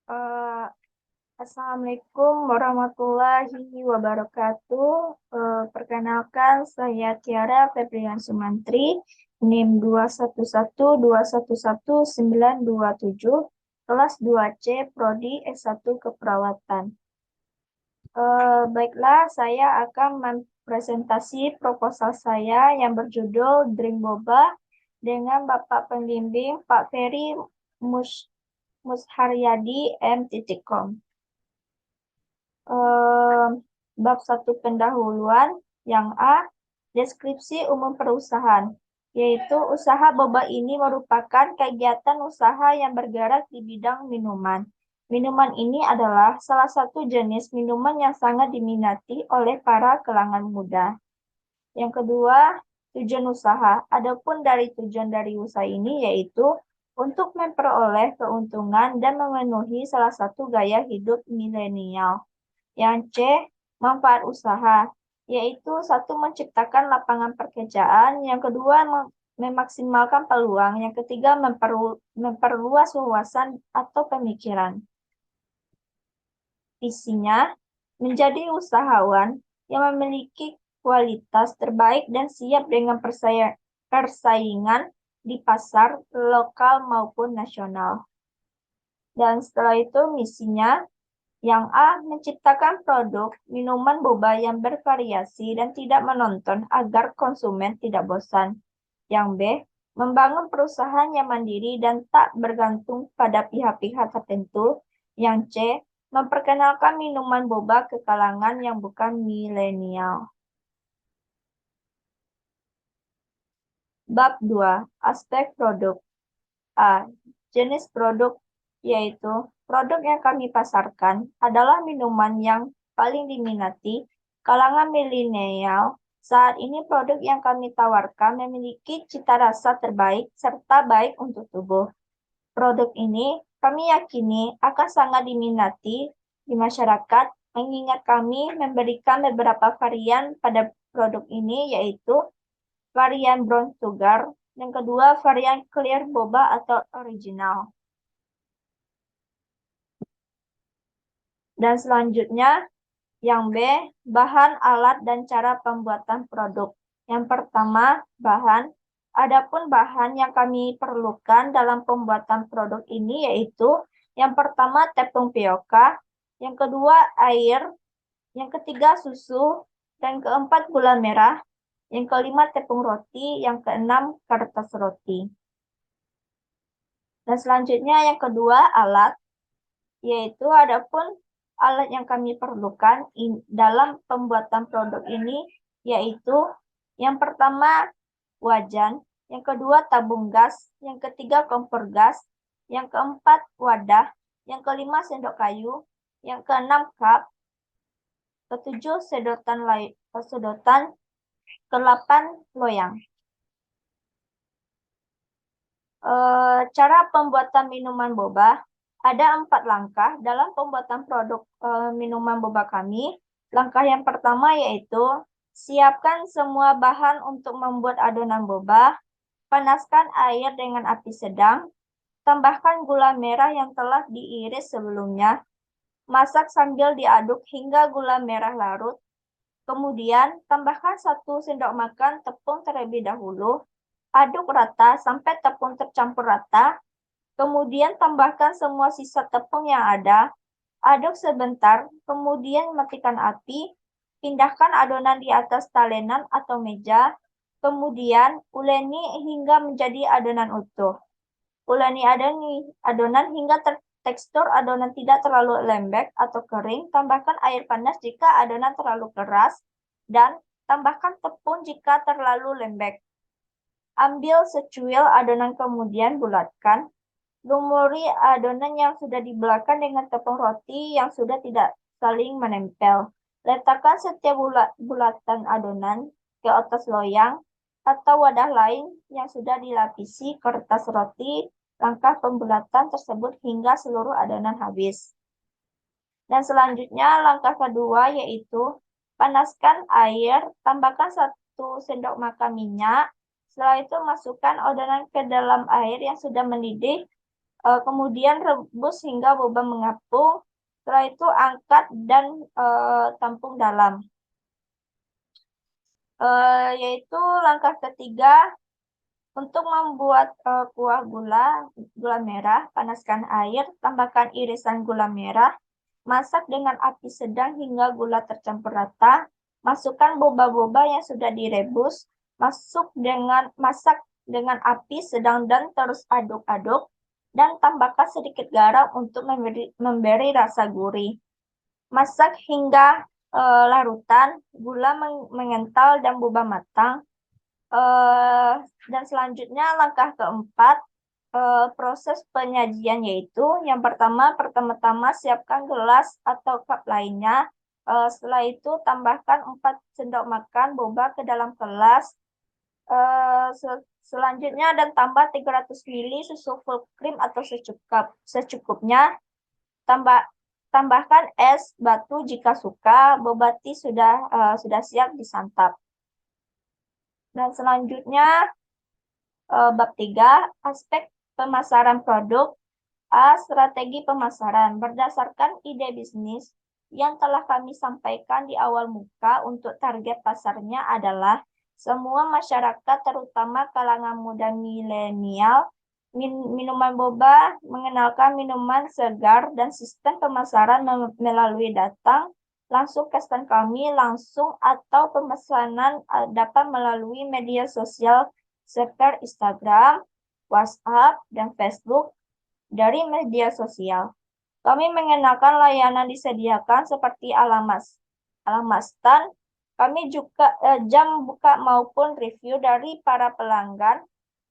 Eh, Assalamualaikum warahmatullahi wabarakatuh. Perkenalkan, saya Tiara Febrian Sumantri, NIM 211211927, kelas 2C, Prodi S1 Keperawatan. Baiklah, saya akan mempresentasi proposal saya yang berjudul Drink Boba dengan Bapak Pembimbing Pak Ferry Musharyadi M.com. Eh, Bab 1 pendahuluan. Yang A, deskripsi umum perusahaan, yaitu usaha boba ini merupakan kegiatan usaha yang bergerak di bidang minuman. Minuman ini adalah salah satu jenis minuman yang sangat diminati oleh para kalangan muda. Yang kedua, tujuan usaha. Adapun dari tujuan dari usaha ini yaitu untuk memperoleh keuntungan dan memenuhi salah satu gaya hidup milenial. Yang C, manfaat usaha, yaitu satu menciptakan lapangan pekerjaan, yang kedua memaksimalkan peluang, yang ketiga memperluas wawasan atau pemikiran. Visinya, menjadi usahawan yang memiliki kualitas terbaik dan siap dengan persaingan di pasar lokal maupun nasional. Dan setelah itu misinya, yang A, menciptakan produk minuman boba yang bervariasi dan tidak menonton agar konsumen tidak bosan. Yang B, membangun perusahaan yang mandiri dan tak bergantung pada pihak-pihak tertentu. Yang C, memperkenalkan minuman boba ke kalangan yang bukan milenial. Bab 2, aspek produk. A, jenis produk, yaitu produk yang kami pasarkan adalah minuman yang paling diminati kalangan milenial. Saat ini produk yang kami tawarkan memiliki cita rasa terbaik serta baik untuk tubuh. Produk ini kami yakini akan sangat diminati di masyarakat, mengingat kami memberikan beberapa varian pada produk ini, yaitu varian brown sugar, yang kedua varian clear boba atau original. Dan selanjutnya, yang B, bahan, alat, dan cara pembuatan produk. Yang pertama, bahan. Adapun bahan yang kami perlukan dalam pembuatan produk ini yaitu yang pertama tepung tapioka, yang kedua air, yang ketiga susu, dan keempat gula merah, yang kelima tepung roti, yang keenam kertas roti. Dan selanjutnya yang kedua alat, yaitu adapun alat yang kami perlukan dalam pembuatan produk ini yaitu yang pertama wajan, yang kedua tabung gas, yang ketiga kompor gas, yang keempat wadah, yang kelima sendok kayu, yang keenam cup, ketujuh sedotan, kedelapan loyang. Cara pembuatan minuman boba. Ada 4 langkah dalam pembuatan produk minuman boba kami. Langkah yang pertama yaitu siapkan semua bahan untuk membuat adonan boba. Panaskan air dengan api sedang. Tambahkan gula merah yang telah diiris sebelumnya. Masak sambil diaduk hingga gula merah larut. Kemudian tambahkan 1 sendok makan tepung terlebih dahulu. Aduk rata sampai tepung tercampur rata. Kemudian tambahkan semua sisa tepung yang ada. Aduk sebentar, kemudian matikan api. Pindahkan adonan di atas talenan atau meja. Kemudian uleni hingga menjadi adonan utuh. Uleni adonan hingga tekstur adonan tidak terlalu lembek atau kering. Tambahkan air panas jika adonan terlalu keras. Dan tambahkan tepung jika terlalu lembek. Ambil secuil adonan kemudian bulatkan. Lumuri adonan yang sudah dibelah dengan tepung roti yang sudah tidak saling menempel. Letakkan setiap bulatan adonan ke atas loyang atau wadah lain yang sudah dilapisi kertas roti. Langkah pembulatan tersebut hingga seluruh adonan habis. Dan selanjutnya langkah kedua yaitu panaskan air, tambahkan 1 sendok makan minyak. Setelah itu masukkan adonan ke dalam air yang sudah mendidih. Kemudian rebus hingga boba mengapung. Setelah itu angkat dan tampung dalam. Yaitu langkah ketiga untuk membuat kuah gula merah, panaskan air, tambahkan irisan gula merah, masak dengan api sedang hingga gula tercampur rata, masukkan boba-boba yang sudah direbus, masak dengan api sedang dan terus aduk-aduk, dan tambahkan sedikit garam untuk memberi rasa gurih. Masak hingga larutan, gula mengental dan boba matang. Dan selanjutnya langkah keempat, proses penyajian yaitu yang pertama-tama siapkan gelas atau cup lainnya. Setelah itu tambahkan 4 sendok makan boba ke dalam gelas. Selanjutnya dan tambah 300 ml susu full cream atau secukupnya. Tambahkan es batu jika suka. Boba tea sudah siap disantap. Dan selanjutnya bab 3, aspek pemasaran produk. Strategi pemasaran. Berdasarkan ide bisnis yang telah kami sampaikan di awal muka, untuk target pasarnya adalah semua masyarakat, terutama kalangan muda milenial. Minuman boba mengenalkan minuman segar dan sistem pemasaran melalui datang langsung ke stand kami langsung atau pemesanan dapat melalui media sosial seperti Instagram, WhatsApp, dan Facebook. Dari media sosial, kami mengenakan layanan disediakan seperti alamat stand. Kami juga jam buka maupun review dari para pelanggan.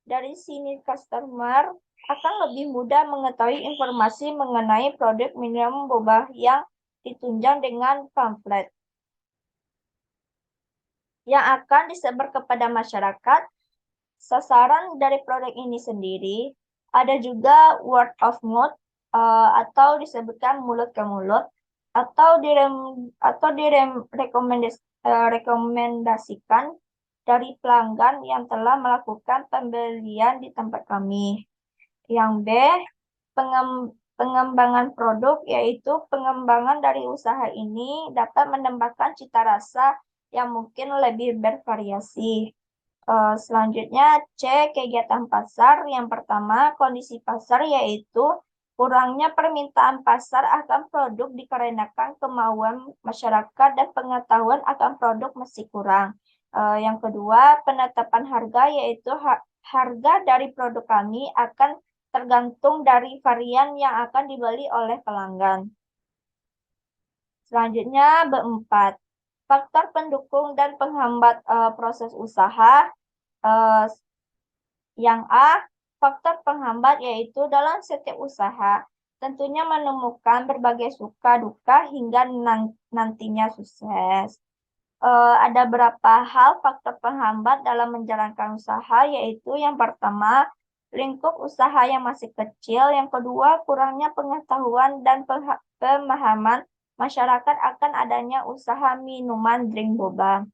Dari sini customer akan lebih mudah mengetahui informasi mengenai produk minum boba yang ditunjang dengan pamflet yang akan disebar kepada masyarakat. Sasaran dari produk ini sendiri ada juga word of mouth, atau disebutkan mulut ke mulut, atau direkomendasikan dari pelanggan yang telah melakukan pembelian di tempat kami. Yang B, pengembangan produk, yaitu pengembangan dari usaha ini dapat menambahkan cita rasa yang mungkin lebih bervariasi. Selanjutnya C, kegiatan pasar. Yang pertama, kondisi pasar, yaitu kurangnya permintaan pasar akan produk dikarenakan kemauan masyarakat dan pengetahuan akan produk masih kurang. Yang kedua, penetapan harga, yaitu harga dari produk kami akan tergantung dari varian yang akan dibeli oleh pelanggan. Selanjutnya B4, faktor pendukung dan penghambat proses usaha. Yang A, faktor penghambat, yaitu dalam setiap usaha tentunya menemukan berbagai suka duka hingga nantinya sukses. Ada beberapa hal faktor penghambat dalam menjalankan usaha, yaitu yang pertama, lingkup usaha yang masih kecil. Yang kedua, kurangnya pengetahuan dan pemahaman masyarakat akan adanya usaha minuman drink boba.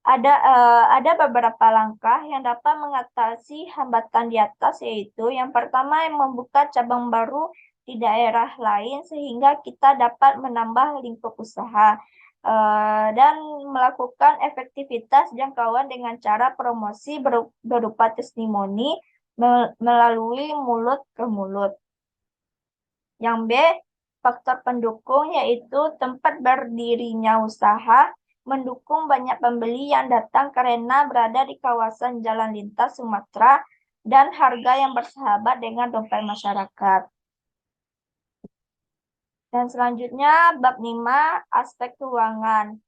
Ada beberapa langkah yang dapat mengatasi hambatan di atas, yaitu yang pertama, yang membuka cabang baru di daerah lain sehingga kita dapat menambah lingkup usaha, dan melakukan efektivitas jangkauan dengan cara promosi berupa testimoni melalui mulut ke mulut. Yang B, faktor pendukung, yaitu tempat berdirinya usaha mendukung banyak pembeli yang datang karena berada di kawasan jalan lintas Sumatera dan harga yang bersahabat dengan dompet masyarakat. Dan selanjutnya bab 5, aspek keuangan.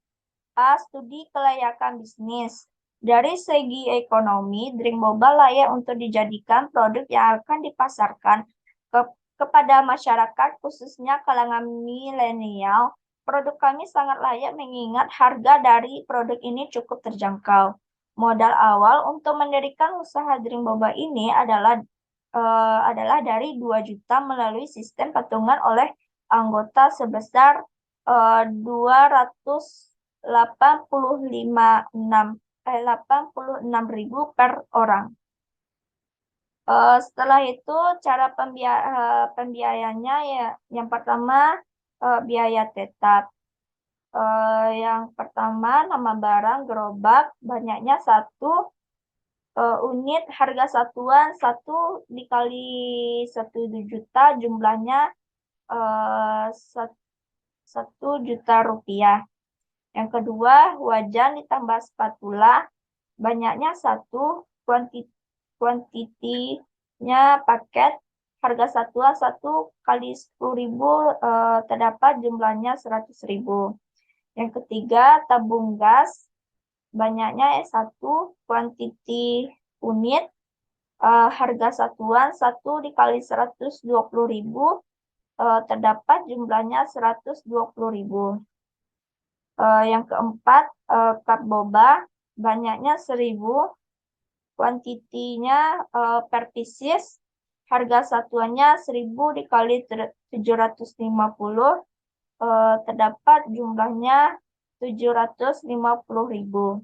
A, studi kelayakan bisnis. Dari segi ekonomi, drink boba layak untuk dijadikan produk yang akan dipasarkan kepada masyarakat, khususnya kalangan milenial. Produk kami sangat layak mengingat harga dari produk ini cukup terjangkau. Modal awal untuk mendirikan usaha drink boba ini adalah dari 2 juta melalui sistem patungan oleh anggota sebesar 286.000 per orang. Setelah itu cara pembiayaannya ya, yang pertama biaya tetap. Yang pertama nama barang gerobak banyaknya 1 unit, harga satuan 1 dikali 1 juta, jumlahnya eh, 1 juta rupiah. Yang kedua, wajan ditambah spatula, banyaknya 1, kuantitinya paket, harga satuan 1 kali 10.000, terdapat jumlahnya 100.000. Yang ketiga, tabung gas, banyaknya 1, kuantiti unit, harga satuan 1 dikali 120.000, terdapat jumlahnya 120.000. Yang keempat, cup boba, banyaknya 1.000, kuantitinya per pieces, harga satuannya 1.000 dikali 750, terdapat jumlahnya 750.000.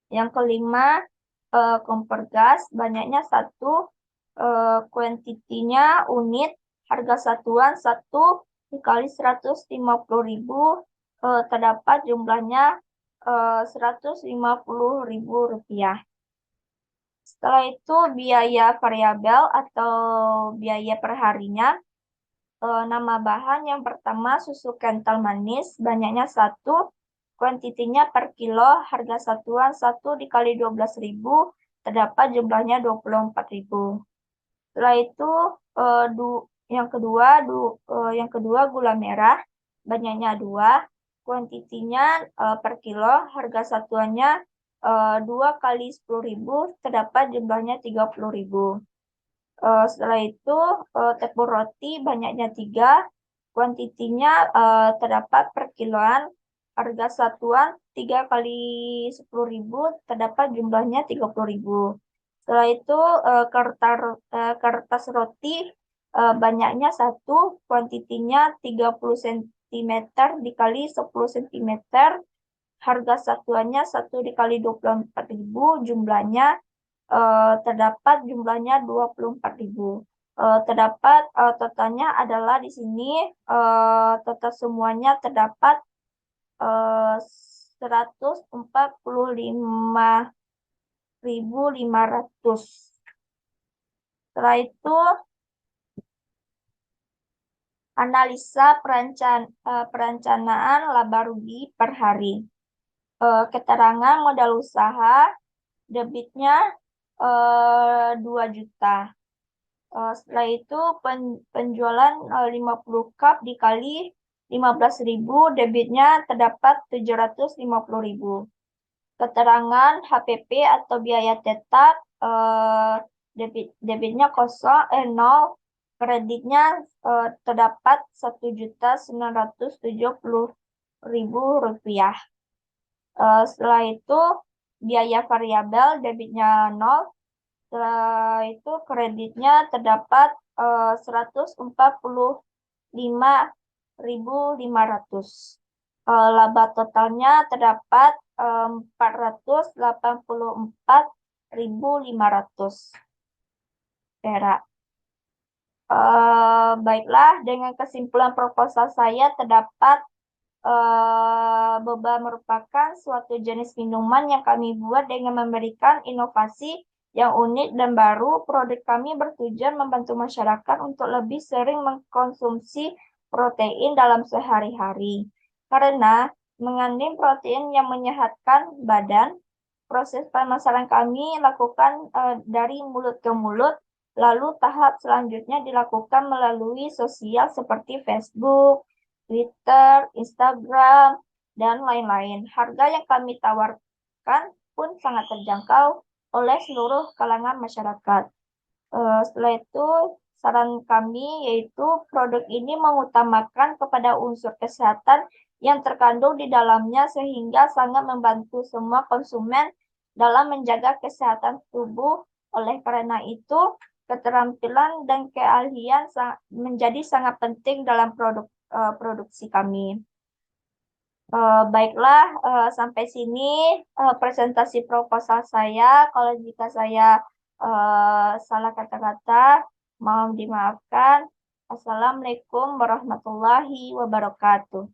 Yang kelima, kompor gas, banyaknya 1, kuantitinya unit, harga satuan 1 dikali 150.000, terdapat jumlahnya 150.000 rupiah. Setelah itu biaya variabel atau biaya perharinya. Nama bahan yang pertama susu kental manis, banyaknya 1, kuantitinya per kilo, harga satuan 1 dikali 12.000, terdapat jumlahnya 24.000. Setelah itu yang kedua gula merah, banyaknya 2, kuantitinya per kilo, harga satuannya 2 kali 10.000, terdapat jumlahnya 30.000. Setelah itu tepung roti banyaknya 3, kuantitinya terdapat per kiloan, harga satuan 3 kali 10.000, terdapat jumlahnya 30.000. Setelah itu kertas roti banyaknya 1, kuantitinya 30 cm dikali 10 cm, harga satuannya 1 dikali 24.000, jumlahnya terdapat jumlahnya 24.000. Terdapat totalnya adalah di sini total semuanya terdapat 145.500. Setelah itu analisa perencanaan laba rugi per hari. Keterangan modal usaha, debitnya 2 juta. Setelah itu penjualan 50 cup dikali 15.000, debitnya terdapat 750.000. Keterangan HPP atau biaya tetap, debitnya 0, kreditnya terdapat 1.970.000 rupiah. Setelah itu biaya variabel, debitnya 0, setelah itu kreditnya terdapat 145.500. Laba totalnya terdapat 484.500 perak. Baiklah, dengan kesimpulan proposal saya terdapat boba merupakan suatu jenis minuman yang kami buat dengan memberikan inovasi yang unik dan baru. Produk kami bertujuan membantu masyarakat untuk lebih sering mengkonsumsi protein dalam sehari-hari. Karena mengandung protein yang menyehatkan badan, proses pemasaran kami lakukan dari mulut ke mulut, lalu tahap selanjutnya dilakukan melalui sosial seperti Facebook, Twitter, Instagram, dan lain-lain. Harga yang kami tawarkan pun sangat terjangkau oleh seluruh kalangan masyarakat. Setelah itu, saran kami yaitu produk ini mengutamakan kepada unsur kesehatan yang terkandung di dalamnya sehingga sangat membantu semua konsumen dalam menjaga kesehatan tubuh. Oleh karena itu, keterampilan dan keahlian menjadi sangat penting dalam produksi kami. Baiklah, sampai sini presentasi proposal saya. Kalau jika saya salah kata-kata, mohon dimaafkan. Assalamualaikum warahmatullahi wabarakatuh.